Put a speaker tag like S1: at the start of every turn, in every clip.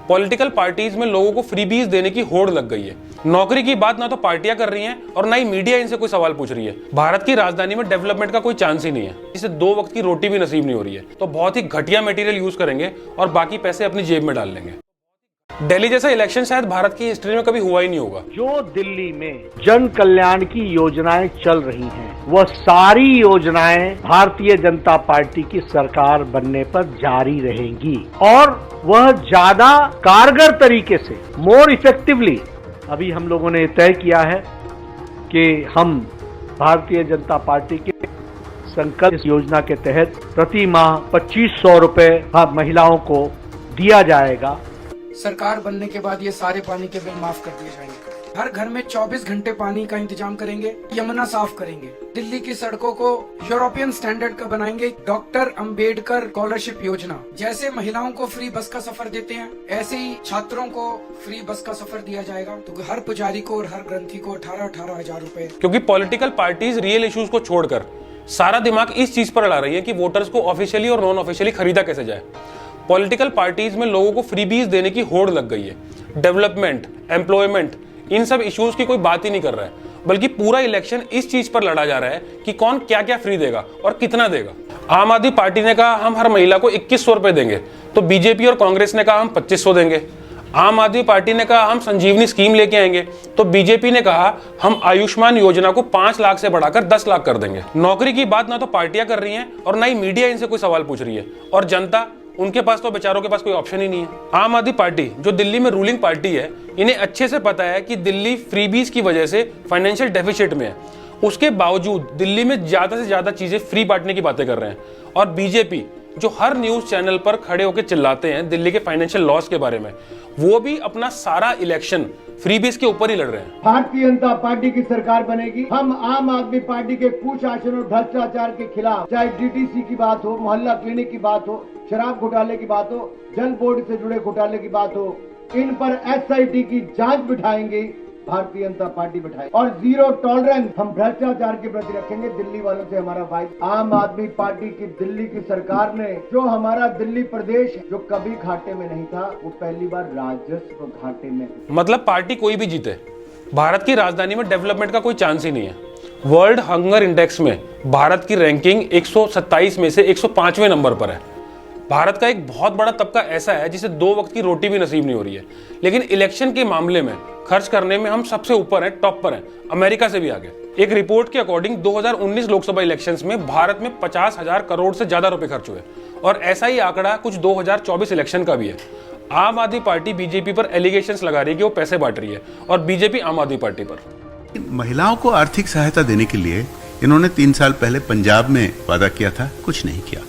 S1: Political parties में लोगों को फ्रीबीज देने की होड़ लग गई है। नौकरी की बात ना तो पार्टियां कर रही हैं और ना ही मीडिया इनसे कोई सवाल पूछ रही है। भारत की राजधानी में डेवलपमेंट का कोई चांस ही नहीं है। इसे 2 वक्त की रोटी भी नसीब नहीं हो रही है, तो बहुत ही घटिया मटेरियल यूज करेंगे और बाकी पैसे अपनी जेब में डाल लेंगे। दिल्ली जैसा इलेक्शन शायद भारत की हिस्ट्री में कभी हुआ ही नहीं होगा।
S2: जो दिल्ली में जन कल्याण की योजनाएं चल रही हैं, वह सारी योजनाएं भारतीय जनता पार्टी की सरकार बनने पर जारी रहेंगी और वह ज्यादा कारगर तरीके से, मोर इफेक्टिवली। अभी हम लोगों ने तय किया है कि हम भारतीय जनता पार्टी के संकल्प योजना के तहत प्रति माह 2500 रुपए महिलाओं को दिया जाएगा।
S3: सरकार बनने के बाद ये सारे पानी के बिल माफ कर दिए जाएंगे। हर घर में 24 घंटे पानी का इंतजाम करेंगे। यमुना साफ करेंगे। दिल्ली की सड़कों को यूरोपियन स्टैंडर्ड का बनाएंगे। डॉक्टर अंबेडकर स्कॉलरशिप योजना, जैसे महिलाओं को फ्री बस का सफर देते हैं, ऐसे ही छात्रों को फ्री बस का सफर दिया जाएगा। तो हर पुजारी को और हर ग्रंथी को 18-18 हजार रूपए।
S1: क्योंकि पॉलिटिकल पार्टीज रियल इश्यूज को छोड़कर सारा दिमाग इस चीज पर लड़ा रही है कि वोटर्स को ऑफिशियली और नॉन ऑफिशियली खरीदा कैसे जाए। पॉलिटिकल पार्टीज में लोगों को फ्रीबीज देने की होड़ लग गई है। डेवलपमेंट, एम्प्लॉयमेंट, इन सब इश्यूज की कोई बात ही नहीं कर रहा है, बल्कि पूरा इलेक्शन इस चीज पर लड़ा जा रहा है कि कौन क्या क्या फ्री देगा और कितना देगा। आम आदमी पार्टी ने कहा हम हर महिला को 2100 रुपए देंगे, तो बीजेपी और कांग्रेस ने कहा हम 2500 देंगे। आम आदमी पार्टी ने कहा हम संजीवनी स्कीम लेके आएंगे, तो बीजेपी ने कहा हम आयुष्मान योजना को 5 लाख से बढ़ाकर 10 लाख कर देंगे। नौकरी की बात ना तो पार्टियां कर रही हैं और ना ही मीडिया इनसे कोई सवाल पूछ रही है, और जनता, उनके पास तो बेचारों के पास कोई ऑप्शन ही नहीं है। आम आदमी पार्टी जो दिल्ली में रूलिंग पार्टी है, इन्हें अच्छे से पता है कि दिल्ली फ्रीबीज की वजह से फाइनेंशियल डेफिसिट में है। उसके बावजूद दिल्ली में ज्यादा से ज्यादा चीजें फ्री बांटने की बातें कर रहे हैं। और बीजेपी जो हर न्यूज चैनल पर खड़े होकर चिल्लाते हैं दिल्ली के फाइनेंशियल लॉस के बारे में, वो भी अपना सारा इलेक्शन फ्रीबीज के ऊपर ही लड़ रहे हैं।
S4: भारतीय जनता पार्टी की सरकार बनेगी। हम आम आदमी पार्टी के कुशासन और भ्रष्टाचार के खिलाफ, चाहे डीटीसी की बात हो, मोहल्ला क्लिनिक की बात हो, शराब घोटाले की बात हो, जल बोर्ड से जुड़े घोटाले की बात हो, इन पर एसआईटी की जांच बिठाएंगे, भारतीय जनता पार्टी बिठाएगी। और जीरो टॉलरेंस हम भ्रष्टाचार के प्रति रखेंगे। दिल्ली वालों से हमारा वाइदा। आम आदमी पार्टी की दिल्ली की सरकार ने जो हमारा दिल्ली प्रदेश जो कभी घाटे में नहीं था, वो पहली बार राजस्व घाटे में।
S1: मतलब पार्टी कोई भी जीते, भारत की राजधानी में डेवलपमेंट का कोई चांस ही नहीं है। वर्ल्ड हंगर इंडेक्स में भारत की रैंकिंग 127 में से 105वें नंबर पर है। भारत का एक बहुत बड़ा तबका ऐसा है जिसे 2 वक्त की रोटी भी नसीब नहीं हो रही है, लेकिन इलेक्शन के मामले में खर्च करने में हम सबसे ऊपर हैं, टॉप पर हैं, अमेरिका से भी आगे। एक रिपोर्ट के अकॉर्डिंग 2019 लोकसभा इलेक्शंस में भारत में 50,000 करोड़ से ज्यादा रुपए खर्च हुए, और ऐसा ही आंकड़ा कुछ 2024 इलेक्शन का भी है। आम आदमी पार्टी बीजेपी पर एलिगेशंस लगा रही है कि वो पैसे बांट रही है, और बीजेपी आम आदमी पार्टी पर।
S5: महिलाओं को आर्थिक सहायता देने के लिए इन्होंने 3 साल पहले पंजाब में वादा किया था, कुछ नहीं किया।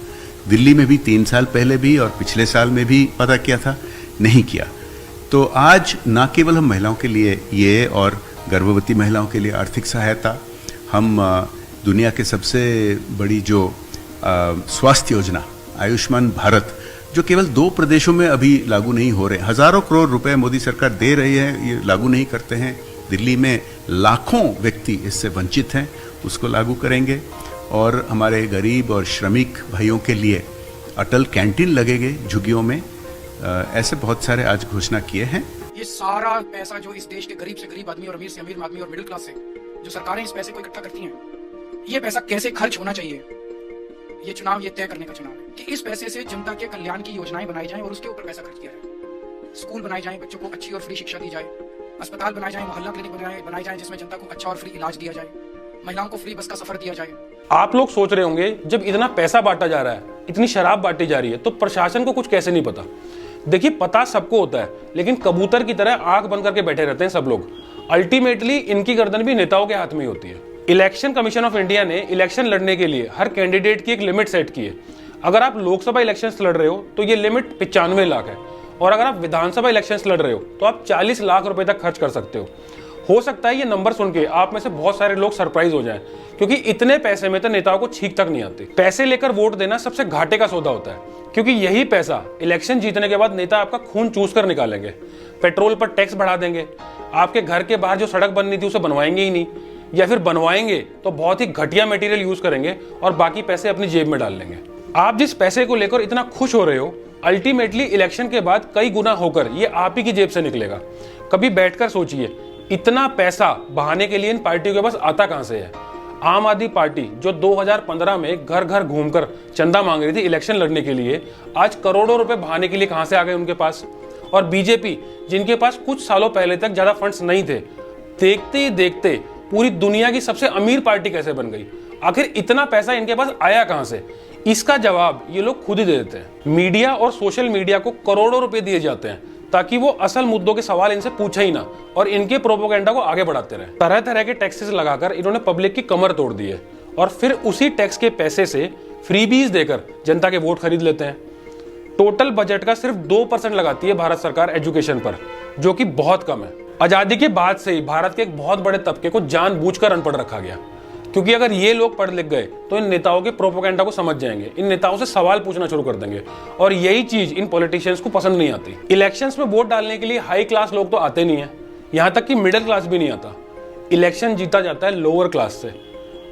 S5: दिल्ली में भी 3 साल पहले भी और पिछले साल में भी वादा किया था, नहीं किया। तो आज न केवल हम महिलाओं के लिए ये और गर्भवती महिलाओं के लिए आर्थिक सहायता, हम दुनिया के सबसे बड़ी जो स्वास्थ्य योजना आयुष्मान भारत, जो केवल 2 प्रदेशों में अभी लागू नहीं हो रहे, हजारों करोड़ रुपए मोदी सरकार दे रही है, ये लागू नहीं करते हैं। दिल्ली में लाखों व्यक्ति इससे वंचित हैं, उसको लागू करेंगे। और हमारे गरीब और श्रमिक भाइयों के लिए अटल कैंटीन लगेंगे झुग्गियों में। ऐसे बहुत सारे आज घोषणा किए हैं।
S3: ये सारा पैसा जो इस देश के गरीब से गरीब आदमी और अमीर से अमीर आदमी और मिडिल क्लास से जो सरकारें इस पैसे को इकट्ठा करती हैं, ये पैसा कैसे खर्च होना चाहिए, ये चुनाव ये तय करने का चुनाव है कि इस पैसे से जनता के कल्याण की योजनाएं बनाई जाएं और उसके ऊपर पैसा खर्च किया जाए। स्कूल बनाए जाएं, बच्चों को अच्छी और फ्री शिक्षा दी जाए, अस्पताल बनाए जाएं, मोहल्ला क्लिनिक बनाए जाएं जिसमें जनता को अच्छा और फ्री इलाज दिया जाए, महिलाओं को फ्री बस का सफर दिया जाए।
S1: आप लोग सोच रहे होंगे जब इतना पैसा बांटा जा रहा है, इतनी शराब बांटी जा रही है, तो प्रशासन को कुछ कैसे नहीं पता। देखिए, पता सबको होता है, लेकिन कबूतर की तरह आंख बंद करके बैठे रहते हैं सब लोग। अल्टीमेटली इनकी गर्दन भी नेताओं के हाथ में ही होती है। इलेक्शन कमीशन ऑफ इंडिया ने इलेक्शन लड़ने के लिए हर कैंडिडेट की एक लिमिट सेट की है। अगर आप लोकसभा इलेक्शंस लड़ रहे हो तो ये लिमिट 95 लाख है, और अगर आप विधानसभा इलेक्शंस लड़ रहे हो तो आप 40 लाख रुपए तक खर्च कर सकते हो सकता है ये नंबर सुन के आप में से बहुत सारे लोग सरप्राइज हो जाएं, क्योंकि इतने पैसे में तो नेताओं को छींक तक नहीं आती। पैसे लेकर वोट देना सबसे घाटे का सौदा होता है, क्योंकि यही पैसा इलेक्शन जीतने के बाद नेता आपका खून चूस कर निकालेंगे। पेट्रोल पर टैक्स बढ़ा देंगे, आपके घर के बाहर जो सड़क बननी थी उसे बनवाएंगे ही नहीं, या फिर बनवाएंगे तो बहुत ही घटिया मटेरियल यूज करेंगे और बाकी पैसे अपनी जेब में डाल लेंगे। आप जिस पैसे को लेकर इतना खुश हो रहे हो, अल्टीमेटली इलेक्शन के बाद कई गुना होकर ये आप ही की जेब से निकलेगा। कभी बैठकर सोचिए, इतना पैसा बहाने के लिए इन पार्टियों के पास आता कहां से है। आम आदमी पार्टी जो 2015 में घर घर घूमकर चंदा मांग रही थी इलेक्शन लड़ने के लिए, आज करोड़ों रुपए बहाने के लिए कहां से आ गए उनके पास। और बीजेपी, जिनके पास कुछ सालों पहले तक ज्यादा फंड्स नहीं थे, देखते ही देखते पूरी दुनिया की सबसे अमीर पार्टी कैसे बन गई। आखिर इतना पैसा इनके पास आया कहां से? इसका जवाब ये लोग खुद ही दे देते हैं। मीडिया और सोशल मीडिया को करोड़ों रुपए दिए जाते हैं ताकि वो असल मुद्दों के सवाल इनसे पूछे ही ना और इनके प्रोपेगेंडा को आगे बढ़ाते रहे। तरह तरह के टैक्सेस लगाकर इन्होंने पब्लिक की कमर तोड़ दी है और फिर उसी टैक्स के पैसे से फ्रीबीज देकर जनता के वोट खरीद लेते हैं। टोटल बजट का सिर्फ 2% लगाती है भारत सरकार एजुकेशन पर, जो कि बहुत कम है। आजादी के बाद से ही भारत के एक बहुत बड़े तबके को जानबूझकर अनपढ़ रखा गया, क्योंकि अगर ये लोग पढ़ लिख गए तो इन नेताओं के प्रोपेगेंडा को समझ जाएंगे, इन नेताओं से सवाल पूछना शुरू कर देंगे और यही चीज इन पॉलिटिशियंस को पसंद नहीं आती। इलेक्शंस में वोट डालने के लिए हाई क्लास लोग तो आते नहीं है, यहां तक कि मिडिल क्लास भी नहीं आता। इलेक्शन जीता जाता है लोअर क्लास से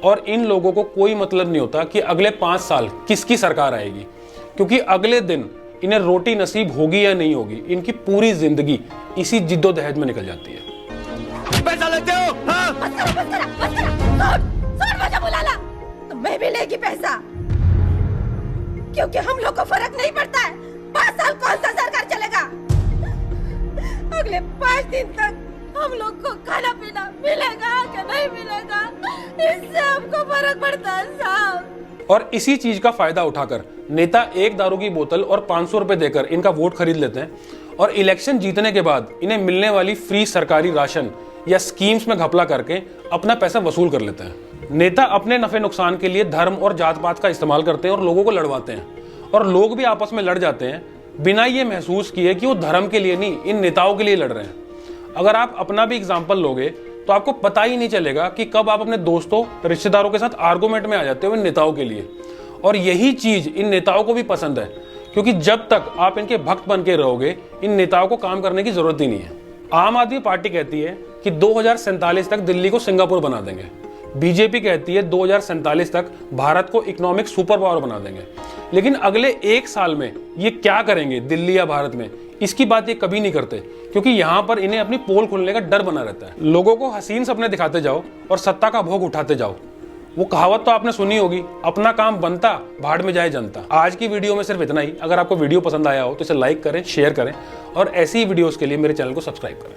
S1: और इन लोगों को कोई मतलब नहीं होता कि अगले 5 साल किसकी सरकार आएगी, क्योंकि अगले दिन इन्हें रोटी नसीब होगी या नहीं होगी, इनकी पूरी जिंदगी इसी जिद्दोजहद में निकल जाती है।
S6: पैसा लेते हो? हाँ?
S7: मुझे बुला ला तो मैं भी लेगी पैसा, क्योंकि हम लोग को फर्क नहीं पड़ता है 5 साल कौन सा सरकार चलेगा। अगले 5 दिन तक हम लोग को खाना पीना मिलेगा कि नहीं मिलेगा, इससे हमको फर्क पड़ता है साहब।
S1: और इसी चीज का फायदा उठाकर नेता एक दारू की बोतल और 500 रुपए देकर इनका वोट खरीद लेते हैं और इलेक्शन जीतने के बाद इन्हें मिलने वाली फ्री सरकारी राशन या स्कीम्स में घपला करके अपना पैसा वसूल कर लेते हैं। नेता अपने नफे नुकसान के लिए धर्म और जात पात का इस्तेमाल करते हैं और लोगों को लड़वाते हैं और लोग भी आपस में लड़ जाते हैं बिना ये महसूस किए कि वो धर्म के लिए नहीं, इन नेताओं के लिए लड़ रहे हैं। अगर आप अपना भी एग्जाम्पल लोगे तो आपको पता ही नहीं चलेगा कि कब आप अपने दोस्तों रिश्तेदारों के साथ आर्गुमेंट में आ जाते हो इन नेताओं के लिए। और यही चीज इन नेताओं को भी पसंद है, क्योंकि जब तक आप इनके भक्त बन के रहोगे इन नेताओं को काम करने की जरूरत ही नहीं है। आम आदमी पार्टी कहती है कि 2047 तक दिल्ली को सिंगापुर बना देंगे। बीजेपी कहती है 2047 तक भारत को इकोनॉमिक सुपर पावर बना देंगे। लेकिन अगले 1 साल में ये क्या करेंगे दिल्ली या भारत में, इसकी बात ये कभी नहीं करते, क्योंकि यहाँ पर इन्हें अपनी पोल खुलने का डर बना रहता है। लोगों को हसीन सपने दिखाते जाओ और सत्ता का भोग उठाते जाओ। वो कहावत तो आपने सुनी होगी, अपना काम बनता भाड़ में जाए जनता। आज की वीडियो में सिर्फ इतना ही। अगर आपको वीडियो पसंद आया हो तो इसे लाइक करें, शेयर करें और ऐसी ही वीडियोस के लिए मेरे चैनल को सब्सक्राइब करें।